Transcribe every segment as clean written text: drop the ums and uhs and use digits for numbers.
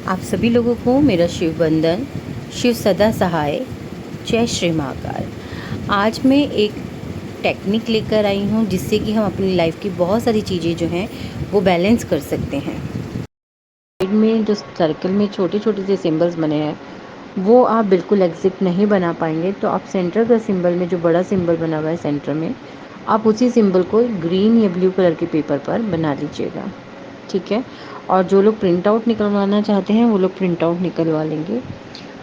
आप सभी लोगों को मेरा शिव वंदन, शिव सदा सहाय, जय श्री महाकाल। आज मैं एक टेक्निक लेकर आई हूँ जिससे कि हम अपनी लाइफ की बहुत सारी चीज़ें जो हैं वो बैलेंस कर सकते हैं। साइड में जो सर्कल में छोटे छोटे से सिंबल्स बने हैं वो आप बिल्कुल एग्जैक्ट नहीं बना पाएंगे, तो आप सेंटर का सिंबल में जो बड़ा सिंबल बना हुआ है सेंटर में, आप उसी सिंबल को ग्रीन या ब्लू कलर के पेपर पर बना लीजिएगा। ठीक है। और जो लोग प्रिंट आउट निकलवाना चाहते हैं वो लोग प्रिंट आउट निकलवा लेंगे।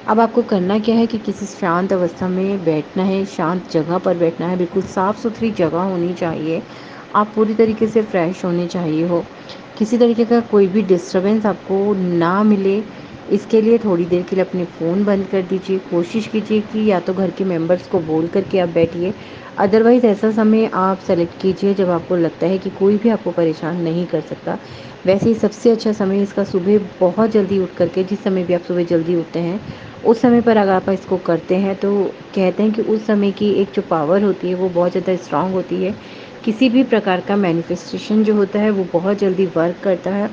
अब आपको करना क्या है कि किसी शांत अवस्था में बैठना है, शांत जगह पर बैठना है, बिल्कुल साफ़ सुथरी जगह होनी चाहिए। आप पूरी तरीके से फ्रेश होने चाहिए हो, किसी तरीके का कोई भी डिस्टरबेंस आपको ना मिले। इसके लिए थोड़ी देर के लिए अपने फ़ोन बंद कर दीजिए। कोशिश कीजिए कि या तो घर के मेंबर्स को बोल करके आप बैठिए, अदरवाइज़ ऐसा समय आप सेलेक्ट कीजिए जब आपको लगता है कि कोई भी आपको परेशान नहीं कर सकता। वैसे ही सबसे अच्छा समय इसका सुबह बहुत जल्दी उठ करके, जिस समय भी आप सुबह जल्दी उठते हैं उस समय पर अगर आप इसको करते हैं तो कहते हैं कि उस समय की एक जो पावर होती है वो बहुत ज़्यादा स्ट्रांग होती है। किसी भी प्रकार का मैनिफेस्टेशन जो होता है वो बहुत जल्दी वर्क करता है।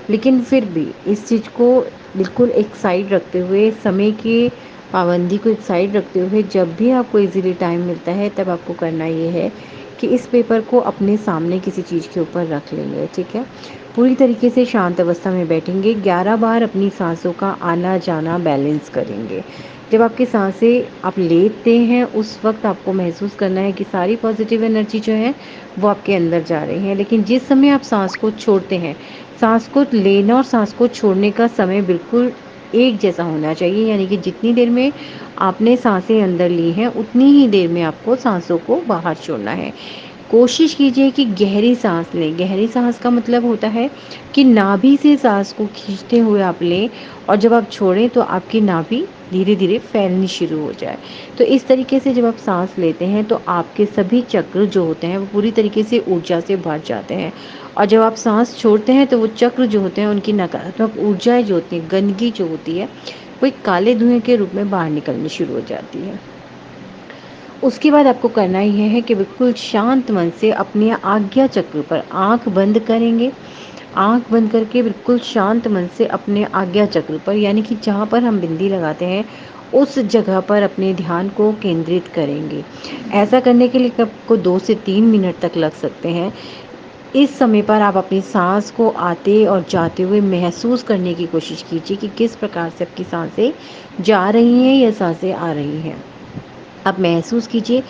लेकिन फिर भी इस चीज़ को बिल्कुल एक साइड रखते हुए, समय की पाबंदी को एक साइड रखते हुए, जब भी आपको इजीली टाइम मिलता है तब आपको करना ये है कि इस पेपर को अपने सामने किसी चीज़ के ऊपर रख लेंगे। ठीक है। पूरी तरीके से शांत अवस्था में बैठेंगे। 11 बार अपनी सांसों का आना जाना बैलेंस करेंगे। जब आपकी सांसें आप लेते हैं उस वक्त आपको महसूस करना है कि सारी पॉजिटिव एनर्जी जो है वो आपके अंदर जा रही है। लेकिन जिस समय आप सांस को छोड़ते हैं, सांस को लेना और सांस को छोड़ने का समय बिल्कुल एक जैसा होना चाहिए। यानी कि जितनी देर में आपने सांसें अंदर ली हैं उतनी ही देर में आपको सांसों को बाहर छोड़ना है। कोशिश कीजिए कि गहरी सांस लें। गहरी सांस का मतलब होता है कि नाभि से सांस को खींचते हुए आप लें और जब आप छोड़ें तो आपकी नाभि धीरे धीरे फैलनी शुरू हो जाए। तो इस तरीके से जब आप सांस लेते हैं तो आपके सभी चक्र जो होते हैं वो पूरी तरीके से ऊर्जा से भर जाते हैं, और जब आप सांस छोड़ते हैं तो वो चक्र जो होते हैं उनकी नकारात्मक ऊर्जाएं जो होती हैं, गंदगी जो होती है, वो एक काले धुएं के रूप में बाहर निकलनी शुरू हो जाती है। उसके बाद आपको करना ये है कि बिल्कुल शांत मन से अपने आज्ञा चक्र पर आँख बंद करेंगे। आँख बंद करके बिल्कुल शांत मन से अपने आज्ञा चक्र पर, यानी कि जहाँ पर हम बिंदी लगाते हैं उस जगह पर अपने ध्यान को केंद्रित करेंगे। ऐसा करने के लिए आपको 2 से 3 मिनट तक लग सकते हैं। इस समय पर आप अपनी सांस को आते और जाते हुए महसूस करने की कोशिश कीजिए कि किस प्रकार से आपकी सांसें जा रही हैं या सांसें आ रही हैं। आप महसूस कीजिए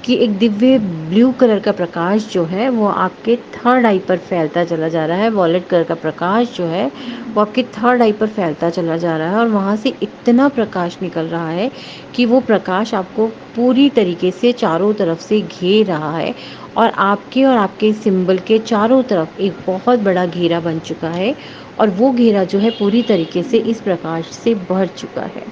कि एक दिव्य ब्लू कलर का प्रकाश जो है वो आपके थर्ड आई पर फैलता चला जा रहा है। वॉलेट कलर का प्रकाश जो है वो आपके थर्ड आई पर फैलता चला जा रहा है और वहाँ से इतना प्रकाश निकल रहा है कि वो प्रकाश आपको पूरी तरीके से चारों तरफ से घेर रहा है, और आपके सिंबल के चारों तरफ एक बहुत बड़ा घेरा बन चुका है, और वो घेरा जो है पूरी तरीके से इस प्रकाश से भर चुका है।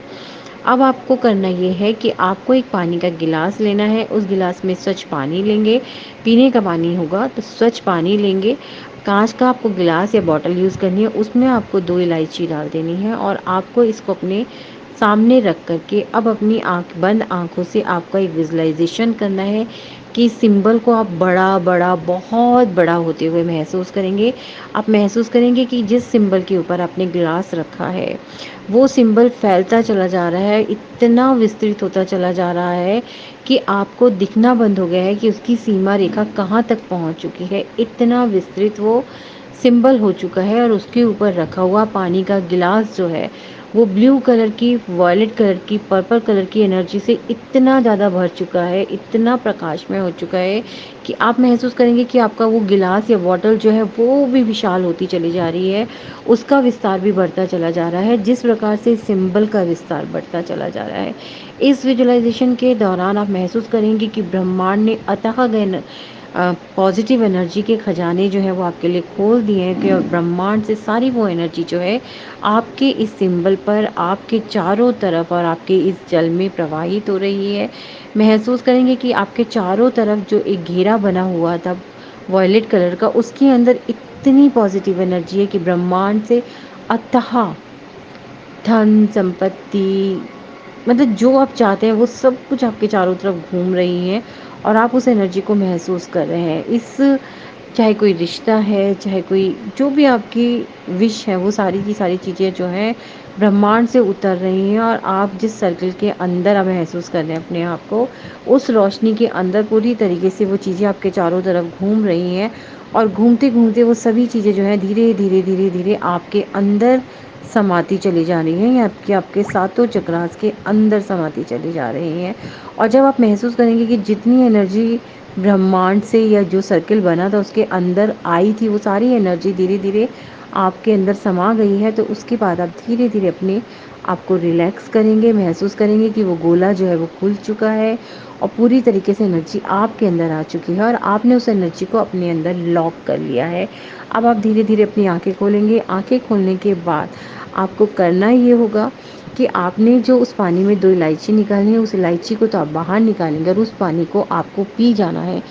अब आपको करना ये है कि आपको एक पानी का गिलास लेना है। उस गिलास में स्वच्छ पानी लेंगे। पीने का पानी होगा तो स्वच्छ पानी लेंगे। कांच का आपको गिलास या बॉटल यूज़ करनी है, उसमें आपको 2 इलायची डाल देनी है और आपको इसको अपने सामने रख कर के अब अपनी बंद आँखों से आपका एक विज़ुअलाइज़ेशन करना है कि सिंबल को आप बड़ा-बड़ा, बहुत बड़ा होते हुए महसूस करेंगे। आप महसूस करेंगे कि जिस सिंबल के ऊपर आपने ग्लास रखा है वो सिंबल फैलता चला जा रहा है, इतना विस्तृत होता चला जा रहा है कि आपको दिखना बंद हो गया है कि उसकी सीमा रेखा कहाँ तक पहुँच चुकी है। इतना विस्तृत वो सिंबल हो चुका है, और उसके ऊपर रखा हुआ पानी का गिलास जो है वो ब्लू कलर की, वॉयलेट कलर की, पर्पल कलर की एनर्जी से इतना ज़्यादा भर चुका है, इतना प्रकाशमय हो चुका है कि आप महसूस करेंगे कि आपका वो गिलास या बॉटल जो है वो भी विशाल होती चली जा रही है। उसका विस्तार भी बढ़ता चला जा रहा है, जिस प्रकार से सिंबल का विस्तार बढ़ता चला जा रहा है। इस विजुअलाइजेशन के दौरान आप महसूस करेंगे कि ब्रह्मांड ने अथाह गहन पॉजिटिव एनर्जी के खजाने जो है वो आपके लिए खोल दिए हैं, कि और ब्रह्मांड से सारी वो एनर्जी जो है आपके इस सिंबल पर, आपके चारों तरफ और आपके इस जल में प्रवाहित हो रही है। महसूस करेंगे कि आपके चारों तरफ जो एक घेरा बना हुआ था वॉयलेट कलर का, उसके अंदर इतनी पॉजिटिव एनर्जी है कि ब्रह्मांड से अथाह धन, संपत्ति, मतलब जो आप चाहते हैं वो सब कुछ आपके चारों तरफ घूम रही है और आप उस एनर्जी को महसूस कर रहे हैं। इस चाहे कोई रिश्ता है, चाहे कोई जो भी आपकी विश है, वो सारी की सारी चीज़ें जो हैं ब्रह्मांड से उतर रही हैं, और आप जिस सर्कल के अंदर आप महसूस कर रहे हैं अपने आप को, उस रोशनी के अंदर पूरी तरीके से वो चीज़ें आपके चारों तरफ घूम रही हैं, और घूमते-घूमते वो सभी चीज़ें जो हैं धीरे, धीरे, धीरे, धीरे आपके अंदर समाती चली जा रही हैं, या आपके सातों चक्रास के अंदर समाती चली जा रही हैं। और जब आप महसूस करेंगे कि जितनी एनर्जी ब्रह्मांड से या जो सर्किल बना था उसके अंदर आई थी, वो सारी एनर्जी धीरे-धीरे आपके अंदर समा गई है, तो उसके बाद आप धीरे-धीरे अपने आप को रिलैक्स करेंगे, महसूस करेंगे कि वो गोला जो है वो खुल चुका है, और पूरी तरीके से एनर्जी आपके अंदर आ चुकी है, और आपने उस एनर्जी को अपने अंदर लॉक कर लिया है। अब आप धीरे-धीरे अपनी आँखें खोलेंगे। आँखें खोलने के बाद आपको करना ये होगा कि आपने जो उस पानी में 2 इलायची निकाली है, उस इलायची को तो आप बाहर निकालेंगे, और उस पानी को आपको पी जाना है।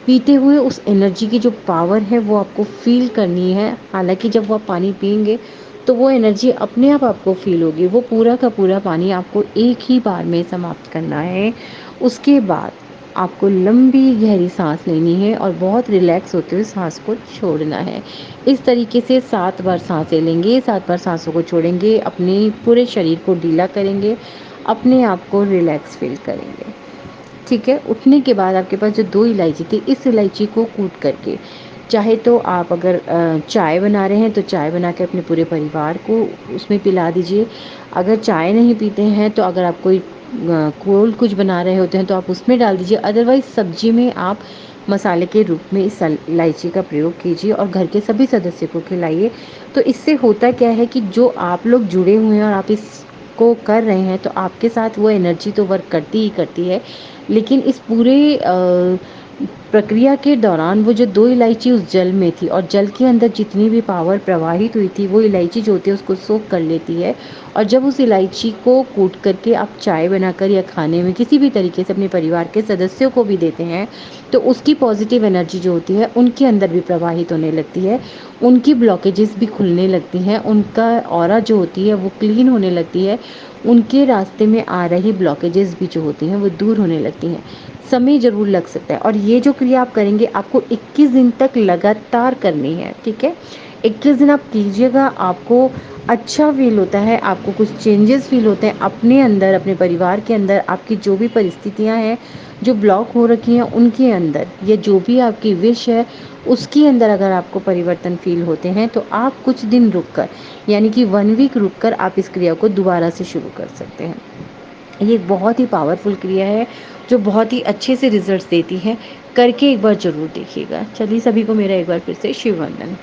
पीते हुए उस एनर्जी की जो पावर है वो आपको फ़ील करनी है। हालाँकि जब वो आप पानी पिएँगे तो वो एनर्जी अपने आप आपको फ़ील होगी। वो पूरा का पूरा पानी आपको एक ही बार में समाप्त करना है। उसके बाद आपको लंबी गहरी साँस लेनी है, और बहुत रिलैक्स होते हुए साँस को छोड़ना है। इस तरीके से 7 बार साँसें लेंगे, 7 बार साँसों को छोड़ेंगे, अपने पूरे शरीर को ढीला करेंगे, अपने आप को रिलैक्स फ़ील करेंगे। ठीक है? उठने के बाद आपके पास जो 2 इलायची थी, इस इलायची को कूट करके, चाहे तो आप अगर चाय बना रहे हैं तो चाय बना के अपने पूरे परिवार को उसमें पिला दीजिए। अगर चाय नहीं पीते हैं तो अगर आप कोई कोल्ड कुछ बना रहे होते हैं तो आप उसमें डाल दीजिए। अदरवाइज़ सब्ज़ी में आप मसाले के रूप में इस इलायची का प्रयोग कीजिए, और घर के सभी सदस्य को खिलाइए। तो इससे होता क्या है कि जो आप लोग जुड़े हुए हैं और आप इसको कर रहे हैं, तो आपके साथ वो एनर्जी तो वर्क करती ही करती है, लेकिन इस पूरे प्रक्रिया के दौरान वो जो 2 इलायची उस जल में थी, और जल के अंदर जितनी भी पावर प्रवाहित हुई थी, वो इलायची जो होती है उसको सोख कर लेती है। और जब उस इलायची को कूट करके आप चाय बनाकर या खाने में किसी भी तरीके से अपने परिवार के सदस्यों को भी देते हैं, तो उसकी पॉज़िटिव एनर्जी जो होती है उनके अंदर भी प्रवाहित होने लगती है। उनकी ब्लॉकेजेस भी खुलने लगती हैं, उनका ऑरा जो होती है वो क्लीन होने लगती है। उनके रास्ते में आ रही ब्लॉकेजेस भी जो होती हैं वो दूर होने लगती हैं। समय ज़रूर लग सकता है, और ये जो क्रिया आप करेंगे आपको 21 दिन तक लगातार करनी है, ठीक है? 21 दिन आप कीजिएगा, आपको अच्छा फ़ील होता है, आपको कुछ चेंजेस फ़ील होते हैं अपने अंदर, अपने परिवार के अंदर, आपकी जो भी परिस्थितियाँ हैं, जो ब्लॉक हो रखी हैं उनके अंदर, या जो भी आपकी विश है उसके अंदर अगर आपको परिवर्तन फ़ील होते हैं, तो आप कुछ दिन रुक कर, यानी कि 1 वीक रुक कर आप इस क्रिया को दोबारा से शुरू कर सकते हैं। ये एक बहुत ही पावरफुल क्रिया है, जो बहुत ही अच्छे से रिज़ल्ट्स देती है। करके एक बार ज़रूर देखिएगा। चलिए, सभी को मेरा एक बार फिर से शिव वंदन।